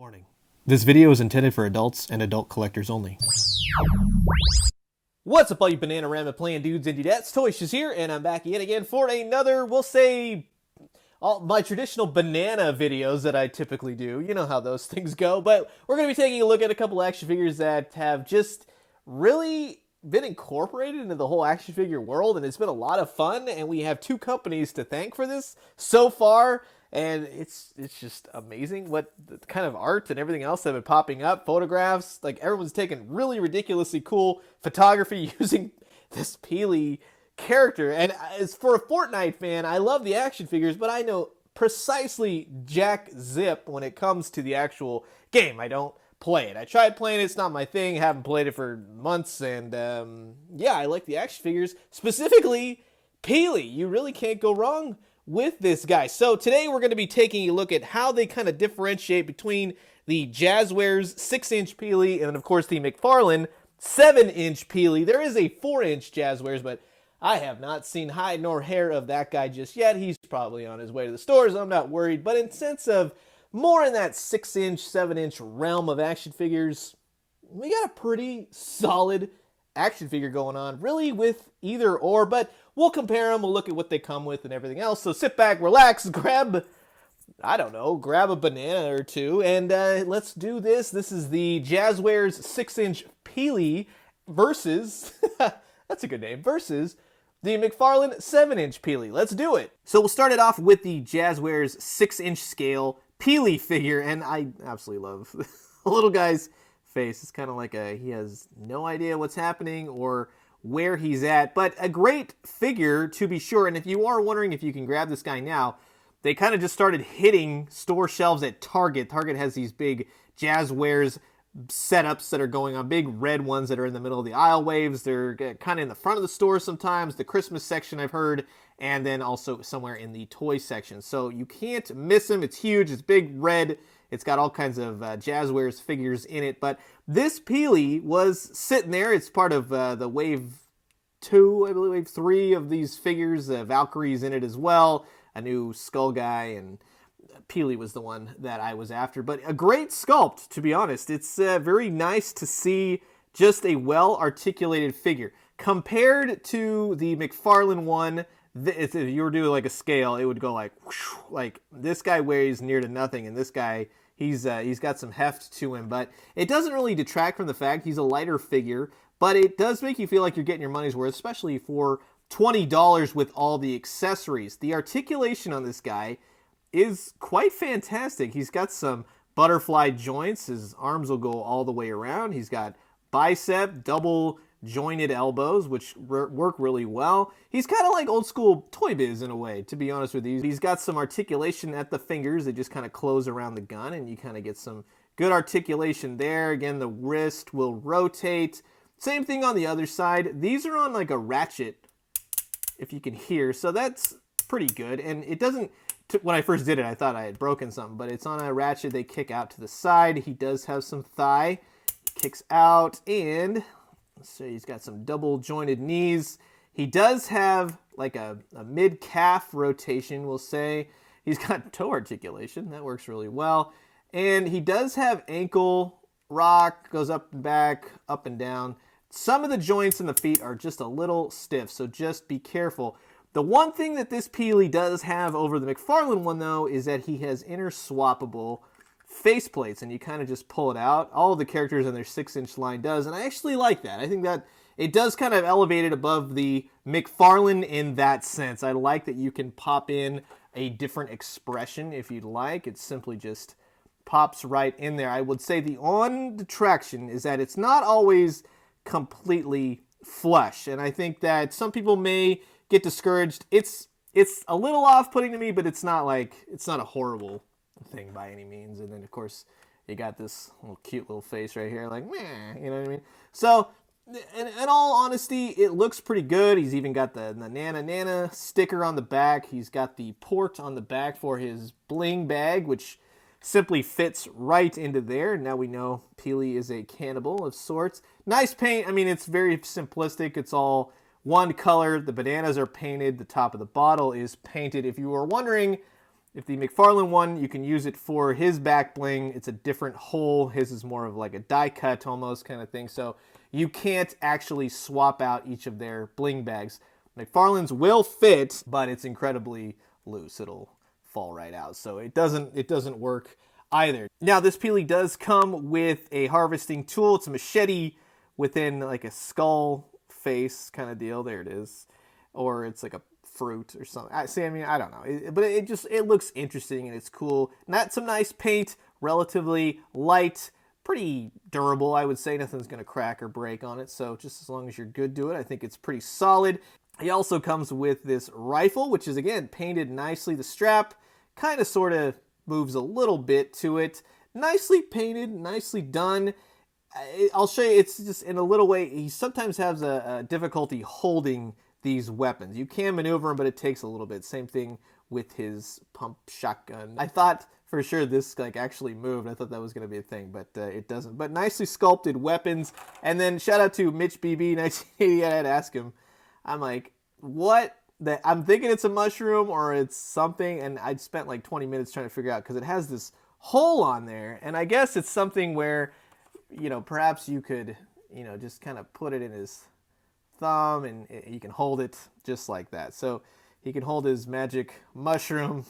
Warning. This video is intended for adults and adult collectors only. What's up, all you Bananarama playing dudes and dudettes? Toys Shiz here, and I'm back yet again for another, we'll say, all my traditional banana videos that I typically do. You know how those things go. But we're going to be taking a look at a couple action figures that have just really been incorporated into the whole action figure world, and it's been a lot of fun, and we have two companies to thank for this so far. And it's just amazing what the kind of art and everything else that have been popping up, photographs, like everyone's taking really ridiculously cool photography using this Peely character. And as for a Fortnite fan, I love the action figures, but I know precisely jack zip when it comes to the actual game. I don't play it. I tried playing it, it's not my thing, haven't played it for months, and yeah, I like the action figures, specifically Peely. You really can't go wrong with this guy. So today we're going to be taking a look at how they kind of differentiate between the Jazwares 6-inch Peely and of course the Mcfarlane 7-inch Peely. There is a 4-inch Jazwares, but I have not seen hide nor hair of that guy just yet. He's probably on his way to the stores, I'm not worried. But in sense of more in that 6-inch, 7-inch realm of action figures, we got a pretty solid action figure going on, really, with either or, but we'll compare them, we'll look at what they come with and everything else. So sit back, relax, grab, I don't know, grab a banana or two, and let's do this. This is the Jazwares 6-inch Peely versus, that's a good name, versus the Mcfarlane 7-inch Peely. Let's do it. So we'll start it off with the Jazwares 6-inch scale Peely figure, and I absolutely love the little guy's face. It's kind of like he has no idea what's happening or where he's at, but a great figure to be sure. And if you are wondering if you can grab this guy now, they kind of just started hitting store shelves at Target. Target has these big Jazwares setups that are going on, big red ones that are in the middle of the aisle waves. They're kind of in the front of the store sometimes, the Christmas section I've heard, and then also somewhere in the toy section. So you can't miss them. It's huge, it's big, red. It's got all kinds of Jazwares figures in it, but this Peely was sitting there. It's part of the Wave 2, I believe, Wave 3 of these figures. Valkyrie's in it as well, a new Skull guy, and Peely was the one that I was after. But a great sculpt, to be honest. It's very nice to see just a well-articulated figure. Compared to the Mcfarlane one, if you were doing like a scale, it would go like, whoosh, like this guy weighs near to nothing, and this guy, he's got some heft to him, but it doesn't really detract from the fact he's a lighter figure, but it does make you feel like you're getting your money's worth, especially for $20 with all the accessories. The articulation on this guy is quite fantastic. He's got some butterfly joints. His arms will go all the way around. He's got bicep, double jointed elbows, which work really well. He's kind of like old school Toy Biz in a way, to be honest with you. He's got some articulation at the fingers. They just kind of close around the gun, and you kind of get some good articulation there. Again, the wrist will rotate. Same thing on the other side. These are on like a ratchet, if you can hear, so that's pretty good. And it doesn't, when I first did it, I thought I had broken something, but it's on a ratchet. They kick out to the side. He does have some thigh, kicks out, and so he's got some double jointed knees. He does have like a mid-calf rotation, we'll say. He's got toe articulation. That works really well. And he does have ankle rock, goes up and back, up and down. Some of the joints in the feet are just a little stiff, so just be careful. The one thing that this Peely does have over the Mcfarlane one, though, is that he has inter-swappable faceplates, and you kind of just pull it out. All of the characters in their 6-inch line does, and I actually like that. I think that it does kind of elevate it above the Mcfarlane in that sense. I like that you can pop in a different expression if you'd like. It simply just pops right in there. I would say the on detraction is that it's not always completely flush, and I think that some people may get discouraged. It's a little off-putting to me, but it's not a horrible thing by any means. And then of course you got this little cute little face right here, like meh, you know what I mean? So in all honesty, it looks pretty good. He's even got the Nana sticker on the back. He's got the port on the back for his bling bag, which simply fits right into there. Now we know Peely is a cannibal of sorts. Nice paint. I mean, it's very simplistic. It's all one color. The bananas are painted. The top of the bottle is painted. If you were wondering If the Mcfarlane one, you can use it for his back bling. It's a different hole. His is more of like a die cut almost kind of thing. So you can't actually swap out each of their bling bags. Mcfarlane's will fit, but it's incredibly loose. It'll fall right out. So it doesn't work either. Now this Peely does come with a harvesting tool. It's a machete within like a skull face kind of deal. There it is. Or it's like a fruit or something. I mean, I don't know. But it looks interesting and it's cool. Not some nice paint, relatively light, pretty durable, I would say. Nothing's going to crack or break on it. So just as long as you're good to it, I think it's pretty solid. He also comes with this rifle, which is, again, painted nicely. The strap kind of sort of moves a little bit to it. Nicely painted, nicely done. I'll show you, it's just in a little way, he sometimes has a difficulty holding these weapons. You can maneuver them, but it takes a little bit. Same thing with his pump shotgun. I thought for sure this like actually moved. I thought that was going to be a thing, but it doesn't. But nicely sculpted weapons. And then shout out to Mitch BB 1980. I had to ask him. I'm like, what? I'm thinking it's a mushroom or it's something, and I'd spent like 20 minutes trying to figure out because it has this hole on there, and I guess it's something where, you know, perhaps you could, you know, just kind of put it in his thumb and he can hold it just like that. So he can hold his magic mushroom,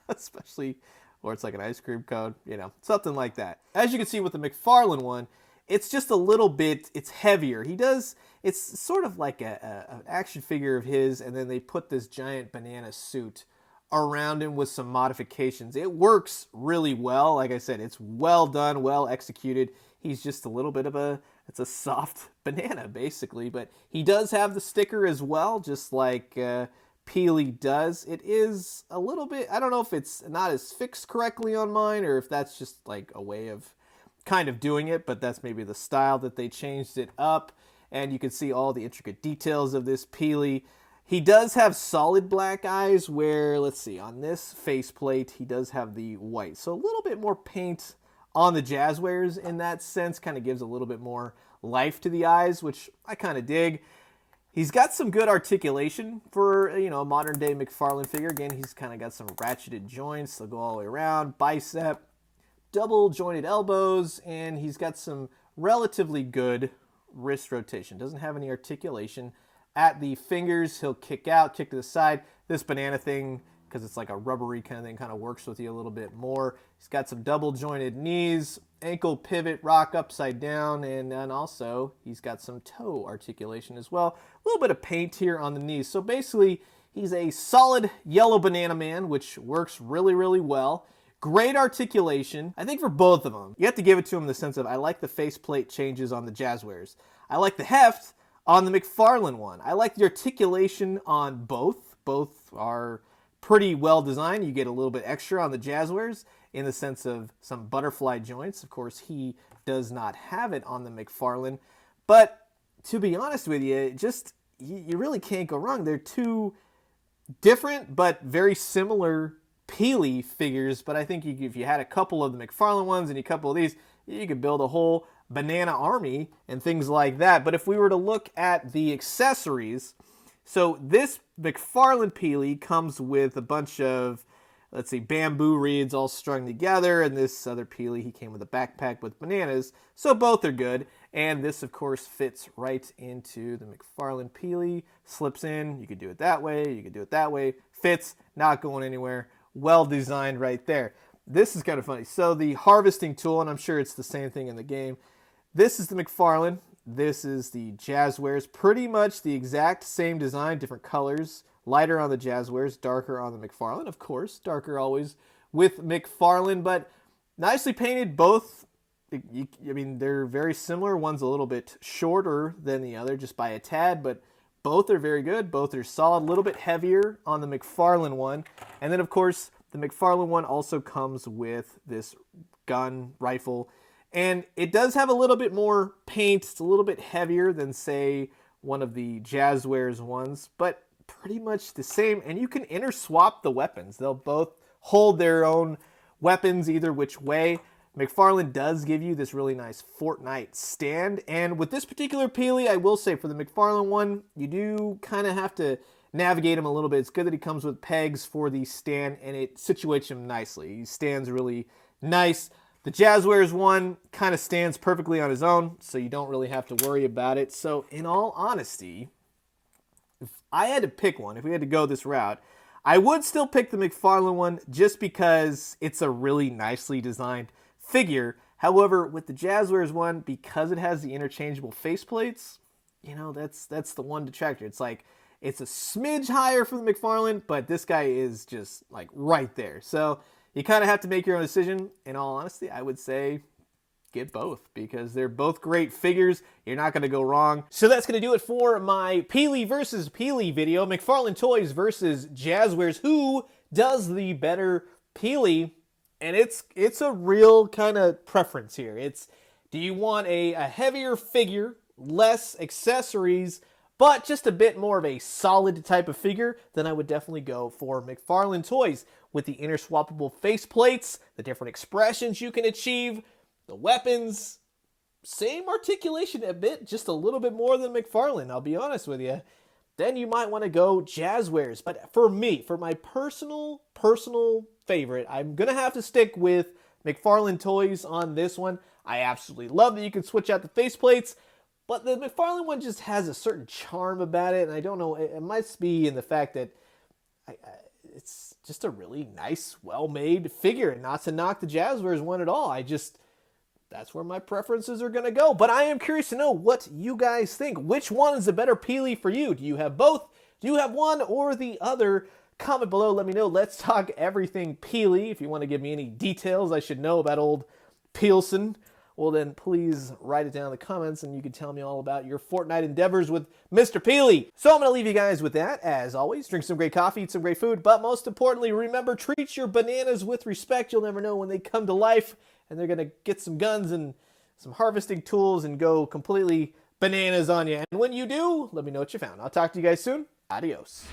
especially, or it's like an ice cream cone, you know, something like that. As you can see with the Mcfarlane one, it's just a little bit, it's heavier. It's sort of like an action figure of his, and then they put this giant banana suit around him with some modifications. It works really well. Like I said, it's well done, well executed. He's just a little bit of it's a soft banana, basically. But he does have the sticker as well, just like Peely does. It is a little bit, I don't know if it's not as fixed correctly on mine, or if that's just like a way of kind of doing it, but that's maybe the style that they changed it up. And you can see all the intricate details of this Peely. He does have solid black eyes where, let's see, on this faceplate, he does have the white. So a little bit more paint on the Jazwares in that sense, kind of gives a little bit more life to the eyes, which I kind of dig. He's got some good articulation for, you know, a modern day Mcfarlane figure. Again, he's kind of got some ratcheted joints. They'll go all the way around, bicep, double jointed elbows, and he's got some relatively good wrist rotation. Doesn't have any articulation at the fingers. He'll kick out, kick to the side. This banana thing, because it's like a rubbery kind of thing, kind of works with you a little bit more. He's got some double jointed knees, ankle pivot, rock upside down, and then also he's got some toe articulation as well. A little bit of paint here on the knees. So basically, he's a solid yellow banana man, which works really, really well. Great articulation, I think, for both of them. You have to give it to him in the sense of, I like the faceplate changes on the Jazwares. I like the heft on the Mcfarlane one. I like the articulation on both. Both are pretty well designed. You get a little bit extra on the Jazwares in the sense of some butterfly joints. Of course, he does not have it on the Mcfarlane. But to be honest with you, just you really can't go wrong. They're two different but very similar Peely figures, but I think if you had a couple of the Mcfarlane ones and a couple of these, you could build a whole banana army and things like that. But if we were to look at the accessories, so this Mcfarlane Peely comes with a bunch of, let's see, bamboo reeds all strung together, and this other Peely, he came with a backpack with bananas, so both are good. And this, of course, fits right into the Mcfarlane Peely, slips in. You could do it that way, you could do it that way, fits, not going anywhere. Well designed right there. This is kind of funny. So the harvesting tool, and I'm sure it's the same thing in the game. This is the Mcfarlane. This is the Jazwares. Pretty much the exact same design, different colors. Lighter on the Jazwares, darker on the Mcfarlane. Of course, darker always with Mcfarlane, but nicely painted. Both, I mean, they're very similar. One's a little bit shorter than the other, just by a tad, but both are very good. Both are solid. A little bit heavier on the Mcfarlane one. And then, of course, the Mcfarlane one also comes with this gun, rifle. And it does have a little bit more paint. It's a little bit heavier than, say, one of the Jazwares ones. But pretty much the same. And you can interswap the weapons. They'll both hold their own weapons either which way. Mcfarlane does give you this really nice Fortnite stand. And with this particular Peely, I will say for the Mcfarlane one, you do kind of have to navigate him a little bit. It's good that he comes with pegs for the stand, and it situates him nicely. He stands really nice. The Jazwares one kind of stands perfectly on his own, so you don't really have to worry about it. So in all honesty, if I had to pick one, if we had to go this route, I would still pick the Mcfarlane one just because it's a really nicely designed figure. However, with the Jazwares one, because it has the interchangeable faceplates, you know, that's the one detractor. It's like, it's a smidge higher for the Mcfarlane, but this guy is just like right there. So you kind of have to make your own decision. In all honesty, I would say get both because they're both great figures. You're not going to go wrong. So that's going to do it for my Peely versus Peely video. Mcfarlane Toys versus Jazwares. Who does the better Peely? And it's a real kind of preference here. It's, do you want a heavier figure, less accessories, but just a bit more of a solid type of figure? Then I would definitely go for Mcfarlane Toys with the interswappable faceplates, the different expressions you can achieve, the weapons, same articulation a bit, just a little bit more than Mcfarlane, I'll be honest with you. Then you might want to go Jazwares. But for me, for my personal favorite, I'm going to have to stick with Mcfarlane Toys on this one. I absolutely love that you can switch out the faceplates, but the Mcfarlane one just has a certain charm about it, and I don't know, it must be in the fact that it's just a really nice, well-made figure, and not to knock the Jazwares one at all. That's where my preferences are going to go. But I am curious to know what you guys think. Which one is a better Peely for you? Do you have both? Do you have one or the other? Comment below, let me know. Let's talk everything Peely. If you want to give me any details I should know about old Peelson, well then please write it down in the comments and you can tell me all about your Fortnite endeavors with Mr. Peely. So I'm going to leave you guys with that. As always, drink some great coffee, eat some great food, but most importantly, remember, treat your bananas with respect. You'll never know when they come to life and they're going to get some guns and some harvesting tools and go completely bananas on you. And when you do, let me know what you found. I'll talk to you guys soon. Adios.